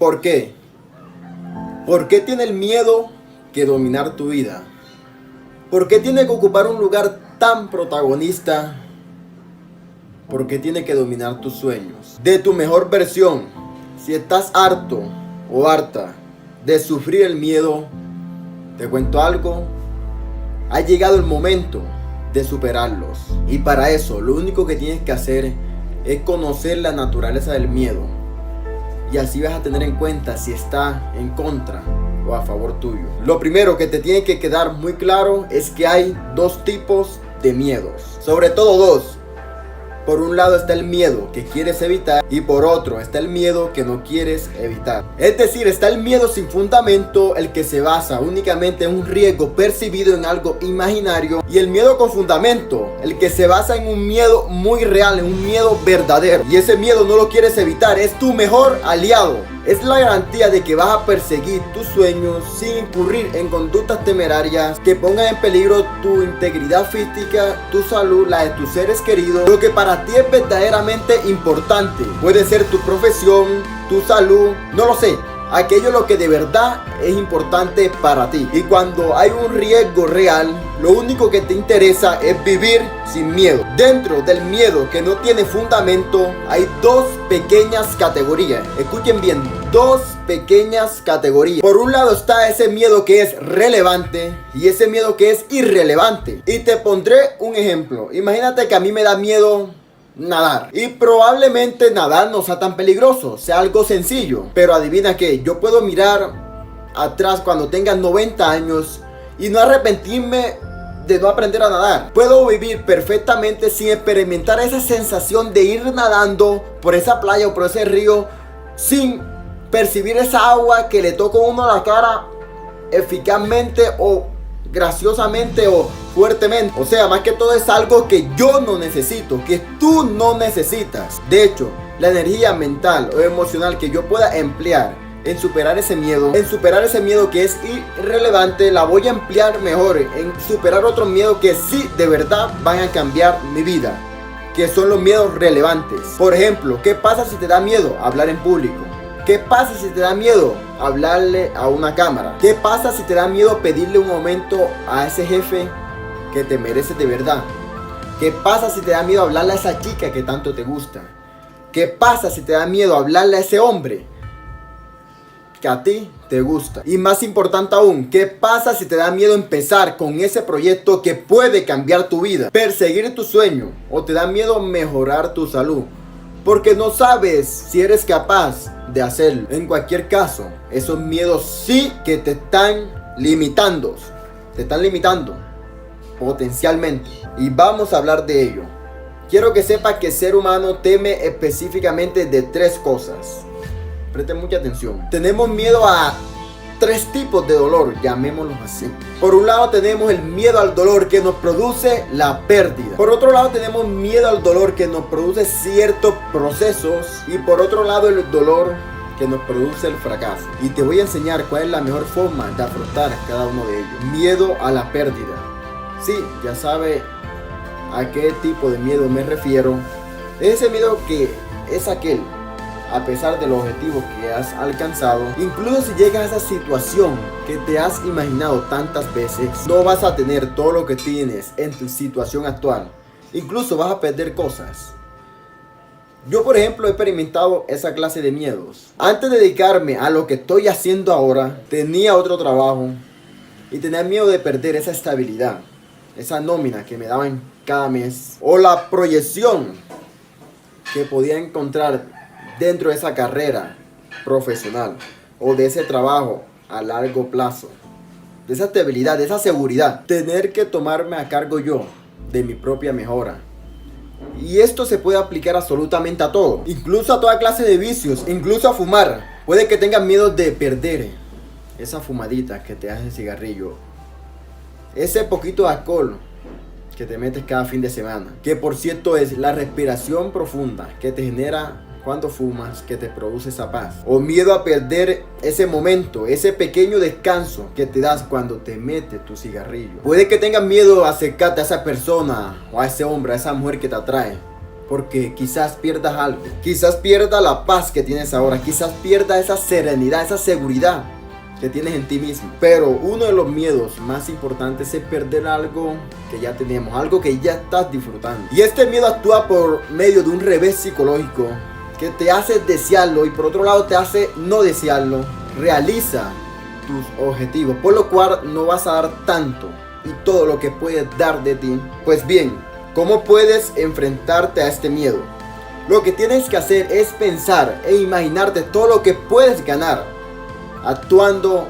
¿Por qué? ¿Por qué tiene el miedo que dominar tu vida? ¿Por qué tiene que ocupar un lugar tan protagonista? ¿Por qué tiene que dominar tus sueños? De tu mejor versión, si estás harto o harta de sufrir el miedo, te cuento algo, ha llegado el momento de superarlos. Y para eso, lo único que tienes que hacer es conocer la naturaleza del miedo. Y así vas a tener en cuenta si está en contra o a favor tuyo. Lo primero que te tiene que quedar muy claro es que hay dos tipos de miedos. Sobre todo dos. Por un lado está el miedo que quieres evitar y por otro está el miedo que no quieres evitar. Es decir, está el miedo sin fundamento, el que se basa únicamente en un riesgo percibido en algo imaginario, y el miedo con fundamento, el que se basa en un miedo muy real, en un miedo verdadero. Y ese miedo no lo quieres evitar, es tu mejor aliado. Es la garantía de que vas a perseguir tus sueños sin incurrir en conductas temerarias que pongan en peligro tu integridad física, tu salud, la de tus seres queridos. Lo que para ti es verdaderamente importante puede ser tu profesión, tu salud, no lo sé. Aquello lo que de verdad es importante para ti. Y cuando hay un riesgo real, lo único que te interesa es vivir sin miedo. Dentro del miedo que no tiene fundamento, hay dos pequeñas categorías. Escuchen bien, dos pequeñas categorías. Por un lado está ese miedo que es relevante y ese miedo que es irrelevante. Y te pondré un ejemplo. Imagínate que a mí me da miedo nadar, y probablemente nadar no sea tan peligroso, sea algo sencillo, pero adivina qué, yo puedo mirar atrás cuando tenga 90 años y no arrepentirme de no aprender a nadar. Puedo vivir perfectamente sin experimentar esa sensación de ir nadando por esa playa o por ese río sin percibir esa agua que le toca a uno la cara eficazmente o graciosamente o fuertemente. O sea, más que todo es algo que yo no necesito, que tú no necesitas. De hecho, la energía mental o emocional que yo pueda emplear en superar ese miedo que es irrelevante, la voy a emplear mejor en superar otros miedos que sí de verdad van a cambiar mi vida, que son los miedos relevantes. Por ejemplo, ¿qué pasa si te da miedo hablar en público? ¿Qué pasa si te da miedo hablarle a una cámara? ¿Qué pasa si te da miedo pedirle un aumento a ese jefe que te merece de verdad? ¿Qué pasa si te da miedo hablarle a esa chica que tanto te gusta? ¿Qué pasa si te da miedo hablarle a ese hombre que a ti te gusta? Y más importante aún, ¿qué pasa si te da miedo empezar con ese proyecto que puede cambiar tu vida, perseguir tu sueño, o te da miedo mejorar tu salud porque no sabes si eres capaz de hacerlo? En cualquier caso, esos miedos sí que te están limitando. Te están limitando potencialmente. Y vamos a hablar de ello. Quiero que sepas que el ser humano teme específicamente de tres cosas. Presten mucha atención. Tenemos miedo a tres tipos de dolor, llamémoslos así. Por un lado tenemos el miedo al dolor que nos produce la pérdida. Por otro lado tenemos miedo al dolor que nos produce ciertos procesos. Y por otro lado el dolor que nos produce el fracaso. Y te voy a enseñar cuál es la mejor forma de afrontar cada uno de ellos. Miedo a la pérdida. Sí, ya sabe a qué tipo de miedo me refiero. Ese miedo que es aquel, a pesar de los objetivos que has alcanzado, incluso si llegas a esa situación que te has imaginado tantas veces, no vas a tener todo lo que tienes en tu situación actual. Incluso vas a perder cosas. Yo, por ejemplo, he experimentado esa clase de miedos. Antes de dedicarme a lo que estoy haciendo ahora, tenía otro trabajo y tenía miedo de perder esa estabilidad, esa nómina que me daban cada mes, o la proyección que podía encontrar dentro de esa carrera profesional o de ese trabajo a largo plazo, de esa estabilidad, de esa seguridad. Tener que tomarme a cargo yo de mi propia mejora. Y esto se puede aplicar absolutamente a todo, incluso a toda clase de vicios, incluso a fumar. Puede que tengas miedo de perder esa fumadita que te hace el cigarrillo, ese poquito de alcohol que te metes cada fin de semana, que por cierto es la respiración profunda que te genera cuando fumas, que te produce esa paz. O miedo a perder ese momento, ese pequeño descanso que te das cuando te metes tu cigarrillo. Puede que tengas miedo a acercarte a esa persona o a ese hombre, a esa mujer que te atrae, porque quizás pierdas algo, quizás pierdas la paz que tienes ahora, quizás pierdas esa serenidad, esa seguridad que tienes en ti mismo. Pero uno de los miedos más importantes es perder algo que ya tenemos, algo que ya estás disfrutando. Y este miedo actúa por medio de un revés psicológico que te hace desearlo y por otro lado te hace no desearlo. Realiza tus objetivos, por lo cual no vas a dar tanto y todo lo que puedes dar de ti. Pues bien, ¿cómo puedes enfrentarte a este miedo? Lo que tienes que hacer es pensar e imaginarte todo lo que puedes ganar actuando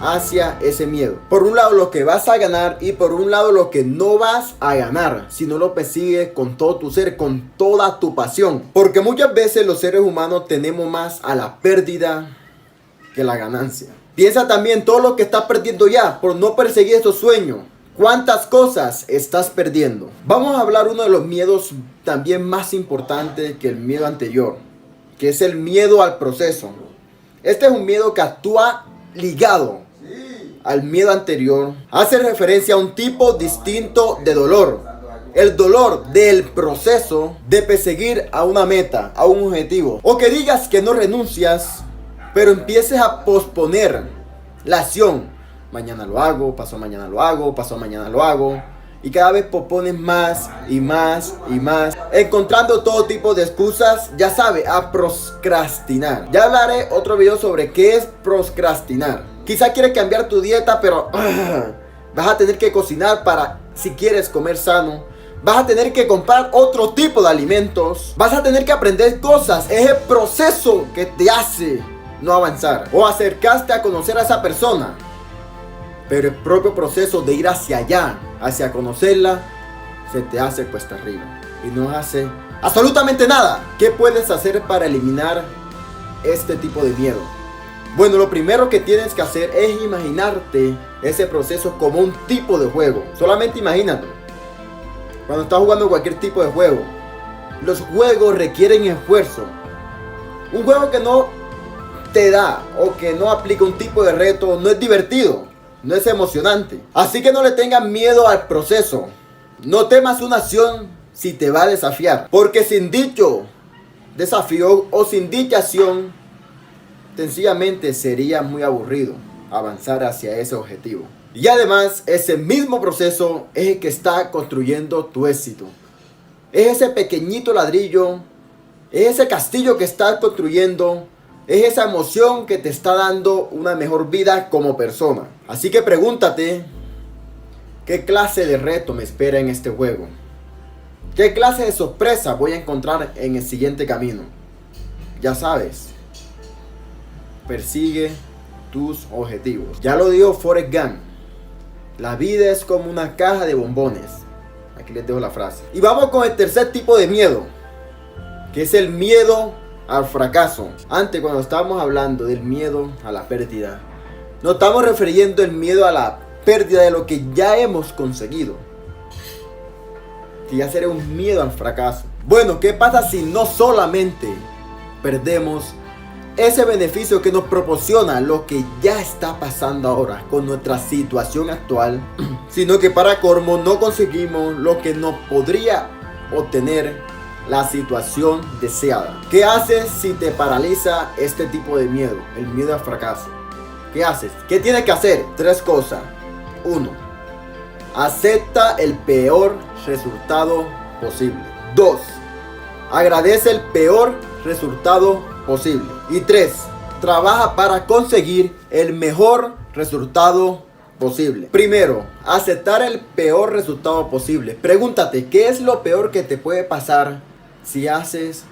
hacia ese miedo. Por un lado lo que vas a ganar y por un lado lo que no vas a ganar si no lo persigues con todo tu ser, con toda tu pasión. Porque muchas veces los seres humanos tenemos más a la pérdida que la ganancia. Piensa también todo lo que estás perdiendo ya por no perseguir esos sueños. ¿Cuántas cosas estás perdiendo? Vamos a hablar uno de los miedos también más importantes que el miedo anterior, que es el miedo al proceso. Este es un miedo que actúa ligado al miedo anterior. Hace referencia a un tipo distinto de dolor. El dolor del proceso de perseguir a una meta, a un objetivo. O que digas que no renuncias, pero empieces a posponer la acción. Mañana lo hago, pasó mañana lo hago, pasó mañana lo hago. Y cada vez pospones más y más y más, encontrando todo tipo de excusas, ya sabes, a procrastinar. Ya hablaré otro video sobre qué es procrastinar. Quizá quieres cambiar tu dieta, pero vas a tener que cocinar para si quieres comer sano. Vas a tener que comprar otro tipo de alimentos. Vas a tener que aprender cosas. Es el proceso que te hace no avanzar. O acercarte a conocer a esa persona. Pero el propio proceso de ir hacia allá, hacia conocerla, se te hace cuesta arriba. Y no hace absolutamente nada. ¿Qué puedes hacer para eliminar este tipo de miedo? Bueno, lo primero que tienes que hacer es imaginarte ese proceso como un tipo de juego. Solamente imagínate. Cuando estás jugando cualquier tipo de juego, los juegos requieren esfuerzo. Un juego que no te da o que no aplica un tipo de reto no es divertido. No es emocionante. Así que no le tengas miedo al proceso. No temas una acción si te va a desafiar. Porque sin dicho desafío o sin dicha acción, sencillamente sería muy aburrido avanzar hacia ese objetivo. Y además, ese mismo proceso es el que está construyendo tu éxito. Es ese pequeñito ladrillo, es ese castillo que estás construyendo. Es esa emoción que te está dando una mejor vida como persona. Así que pregúntate, ¿qué clase de reto me espera en este juego? ¿Qué clase de sorpresa voy a encontrar en el siguiente camino? Ya sabes, persigue tus objetivos. Ya lo dijo Forrest Gump, la vida es como una caja de bombones. Aquí les dejo la frase. Y vamos con el tercer tipo de miedo, que es el miedo al fracaso. Antes, cuando estábamos hablando del miedo a la pérdida, nos estamos refiriendo al miedo a la pérdida de lo que ya hemos conseguido, que ya sería un miedo al fracaso. Bueno, ¿qué pasa si no solamente perdemos ese beneficio que nos proporciona lo que ya está pasando ahora con nuestra situación actual, sino que para colmo no conseguimos lo que nos podría obtener la situación deseada? ¿Qué haces si te paraliza este tipo de miedo? El miedo al fracaso. ¿Qué haces? ¿Qué tienes que hacer? 3 cosas. 1. Acepta el peor resultado posible. 2. Agradece el peor resultado posible. Y 3. Trabaja para conseguir el mejor resultado posible. Primero, aceptar el peor resultado posible. Pregúntate, ¿qué es lo peor que te puede pasar si haces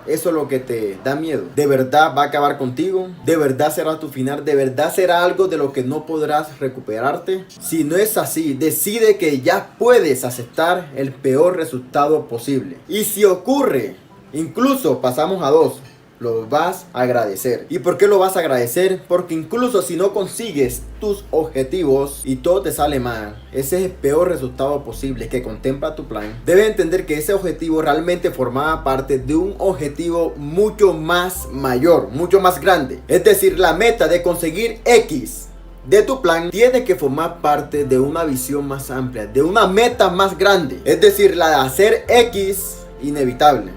eso lo que te da miedo? ¿De verdad va a acabar contigo? ¿De verdad será tu final? ¿De verdad será algo de lo que no podrás recuperarte? Si no es así, decide que ya puedes aceptar el peor resultado posible. Y si ocurre, incluso pasamos a 2, lo vas a agradecer. ¿Y por qué lo vas a agradecer? Porque incluso si no consigues tus objetivos y todo te sale mal, ese es el peor resultado posible que contempla tu plan. Debes entender que ese objetivo realmente formaba parte de un objetivo mucho más mayor, mucho más grande. Es decir, la meta de conseguir X de tu plan tiene que formar parte de una visión más amplia, de una meta más grande. Es decir, la de hacer X inevitable.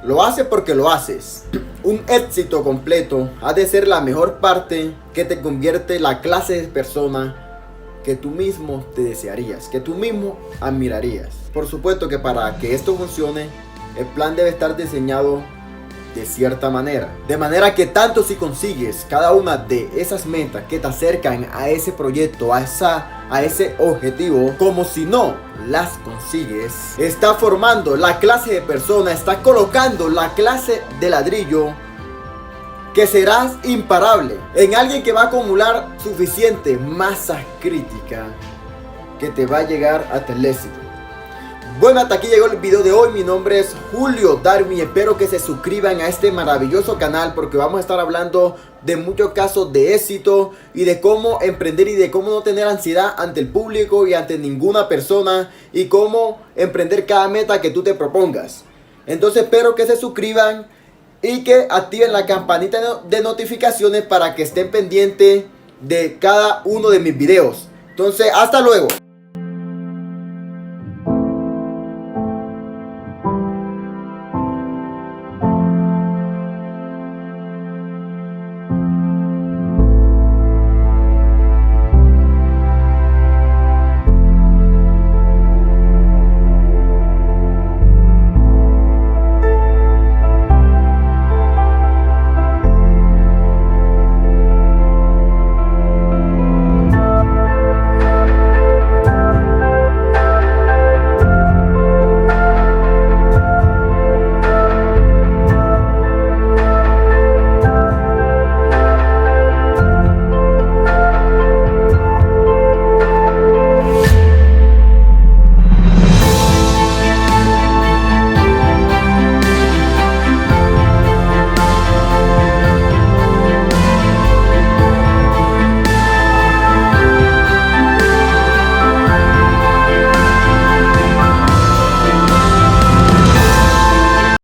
Lo haces porque lo haces. Un éxito completo ha de ser la mejor parte que te convierte en la clase de persona que tú mismo te desearías, que tú mismo admirarías. Por supuesto que para que esto funcione, el plan debe estar diseñado de cierta manera. De manera que tanto si consigues cada una de esas metas que te acercan a ese proyecto, a ese objetivo, como si no las consigues, está formando la clase de persona, está colocando la clase de ladrillo que serás imparable en alguien que va a acumular suficiente masa crítica que te va a llegar hasta el éxito. Bueno, hasta aquí llegó el video de hoy. Mi nombre es Julio Darwin. Espero que se suscriban a este maravilloso canal, porque vamos a estar hablando de muchos casos de éxito y de cómo emprender y de cómo no tener ansiedad ante el público y ante ninguna persona, y cómo emprender cada meta que tú te propongas. Entonces espero que se suscriban y que activen la campanita de notificaciones para que estén pendientes de cada uno de mis videos. Entonces, hasta luego.